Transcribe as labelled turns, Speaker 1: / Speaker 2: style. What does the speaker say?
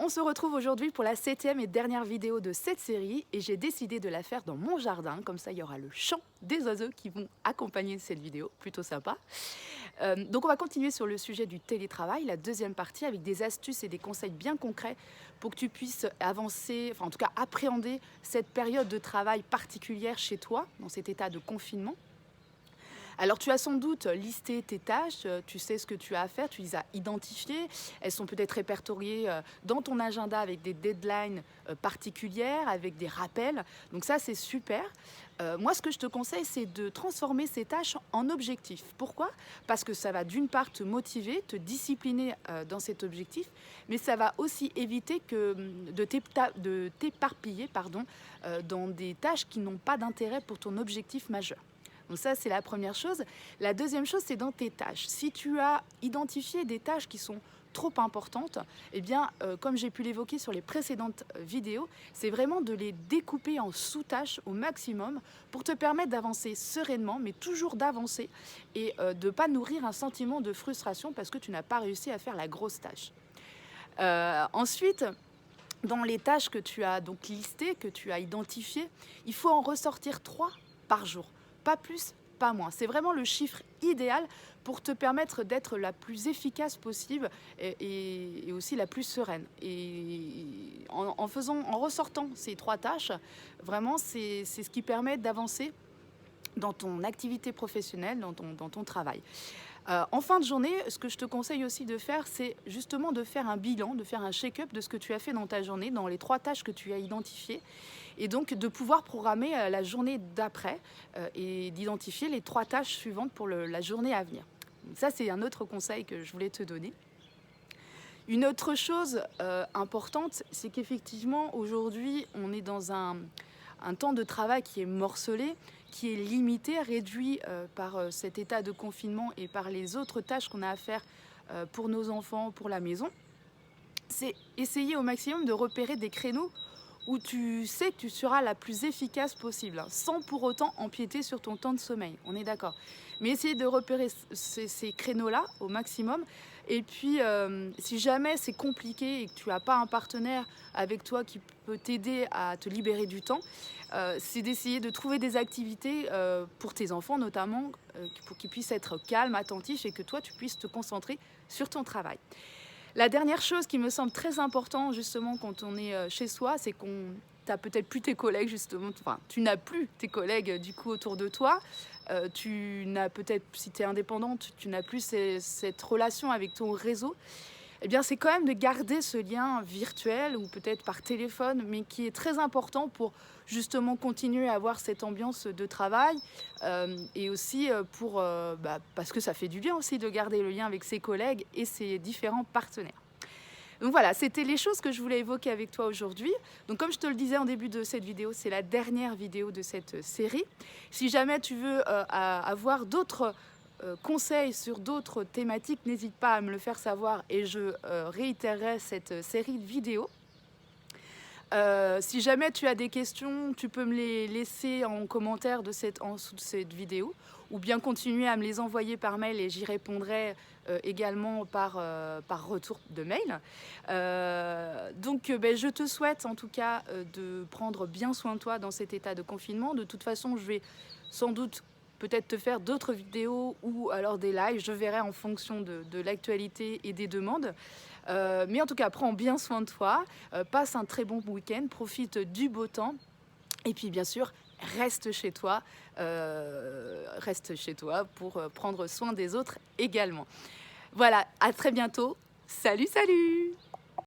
Speaker 1: On se retrouve aujourd'hui pour la 7e et dernière vidéo de cette série et j'ai décidé de la faire dans mon jardin, comme ça il y aura le chant des oiseaux qui vont accompagner cette vidéo, plutôt sympa. Donc on va continuer sur le sujet du télétravail, la deuxième partie avec des astuces et des conseils bien concrets pour que tu puisses avancer, enfin en tout cas appréhender cette période de travail particulière chez toi, dans cet état de confinement. Alors tu as sans doute listé tes tâches, tu sais ce que tu as à faire, tu les as identifiées, elles sont peut-être répertoriées dans ton agenda avec des deadlines particulières, avec des rappels, donc ça c'est super. Moi ce que je te conseille c'est de transformer ces tâches en objectifs. Pourquoi? Parce que ça va d'une part te motiver, te discipliner dans cet objectif, mais ça va aussi éviter de t'éparpiller dans des tâches qui n'ont pas d'intérêt pour ton objectif majeur. Donc ça, c'est la première chose. La deuxième chose, c'est dans tes tâches. Si tu as identifié des tâches qui sont trop importantes, eh bien, comme j'ai pu l'évoquer sur les précédentes vidéos, c'est vraiment de les découper en sous-tâches au maximum pour te permettre d'avancer sereinement, mais toujours d'avancer et de ne pas nourrir un sentiment de frustration parce que tu n'as pas réussi à faire la grosse tâche. Ensuite, dans les tâches que tu as donc listées, que tu as identifiées, il faut en ressortir 3 par jour. Pas plus, pas moins. C'est vraiment le chiffre idéal pour te permettre d'être la plus efficace possible et aussi la plus sereine. Et en ressortant ces 3 tâches, vraiment, c'est ce qui permet d'avancer dans ton activité professionnelle, dans ton travail. En fin de journée, ce que je te conseille aussi de faire, c'est justement de faire un bilan, de faire un check-up de ce que tu as fait dans ta journée, dans les 3 tâches que tu as identifiées, et donc de pouvoir programmer la journée d'après et d'identifier les 3 tâches suivantes pour la journée à venir. Donc ça, c'est un autre conseil que je voulais te donner. Une autre chose importante, c'est qu'effectivement, aujourd'hui, on est dans un temps de travail qui est morcelé, qui est limité, réduit par cet état de confinement et par les autres tâches qu'on a à faire pour nos enfants, pour la maison. C'est essayer au maximum de repérer des créneaux où tu sais que tu seras la plus efficace possible, sans pour autant empiéter sur ton temps de sommeil, on est d'accord. Mais essayer de repérer ces créneaux-là au maximum. Et puis, si jamais c'est compliqué et que tu n'as pas un partenaire avec toi qui peut t'aider à te libérer du temps, c'est d'essayer de trouver des activités pour tes enfants notamment, pour qu'ils puissent être calmes, attentifs et que toi, tu puisses te concentrer sur ton travail. La dernière chose qui me semble très importante justement quand on est chez soi, c'est qu'on t'as peut-être plus tes collègues justement, enfin tu n'as plus tes collègues du coup autour de toi, tu n'as peut-être, si tu es indépendante, tu n'as plus cette relation avec ton réseau. Eh bien c'est quand même de garder ce lien virtuel ou peut-être par téléphone, mais qui est très important pour justement continuer à avoir cette ambiance de travail et aussi parce que ça fait du bien aussi de garder le lien avec ses collègues et ses différents partenaires. Donc voilà, c'était les choses que je voulais évoquer avec toi aujourd'hui. Donc comme je te le disais en début de cette vidéo, c'est la dernière vidéo de cette série. Si jamais tu veux avoir d'autres conseils sur d'autres thématiques, n'hésite pas à me le faire savoir et je réitérerai cette série de vidéos. Si jamais tu as des questions, tu peux me les laisser en commentaire en dessous de cette vidéo ou bien continuer à me les envoyer par mail et j'y répondrai également par retour de mail. Je te souhaite en tout cas de prendre bien soin de toi dans cet état de confinement. De toute façon, je vais sans doute peut-être te faire d'autres vidéos ou alors des lives, je verrai en fonction de l'actualité et des demandes. Mais en tout cas, prends bien soin de toi, passe un très bon week-end, profite du beau temps et puis bien sûr, reste chez toi pour prendre soin des autres également. Voilà, à très bientôt. Salut, salut!